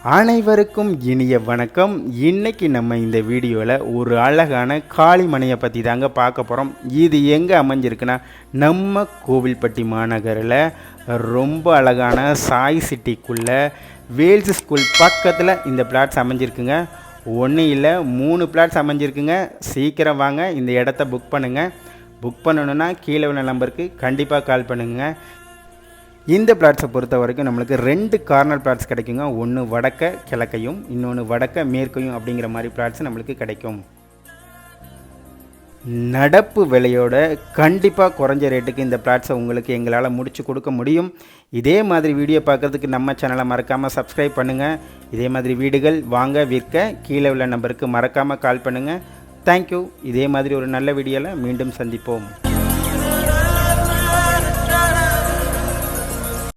அனைவருக்கும் இனிய வணக்கம். இன்னைக்கு நம்ம இந்த வீடியோவில் ஒரு அழகான காளிமனையை பற்றி தாங்க பார்க்க போகிறோம். இது எங்கே அமைஞ்சிருக்குன்னா நம்ம கோவில்பட்டி மாநகரில் ரொம்ப அழகான சாய் சிட்டிக்குள்ளே வேல்ஸ் ஸ்கூல் பக்கத்தில் இந்த பிளாட்ஸ் அமைஞ்சிருக்குங்க. ஒன்று இல்லை 3 பிளாட்ஸ் அமைஞ்சிருக்குங்க. சீக்கிரம் வாங்க, இந்த இடத்த புக் பண்ணுங்கள். புக் பண்ணணுன்னா கீழே உள்ள நம்பருக்கு கண்டிப்பாக கால் பண்ணுங்க. இந்த பிளாட்ஸை பொறுத்த வரைக்கும் நம்மளுக்கு 2 கார்னர் பிளாட்ஸ் கிடைக்குங்க. ஒன்று வடக்க கிழக்கையும், இன்னொன்று வடக்க மேற்கையும் அப்படிங்கிற மாதிரி பிளாட்ஸ் நம்மளுக்கு கிடைக்கும். நடப்பு விலையோட கண்டிப்பாக குறைஞ்ச ரேட்டுக்கு இந்த பிளாட்ஸை உங்களுக்கு எங்களால் முடிச்சு கொடுக்க முடியும். இதே மாதிரி வீடியோ பார்க்குறதுக்கு நம்ம சேனலை மறக்காமல் சப்ஸ்கிரைப் பண்ணுங்கள். இதே மாதிரி வீடுகள் வாங்க விற்க கீழே உள்ள நம்பருக்கு மறக்காமல் கால் பண்ணுங்கள். தேங்க்யூ. இதே மாதிரி ஒரு நல்ல வீடியோவில் மீண்டும் சந்திப்போம்.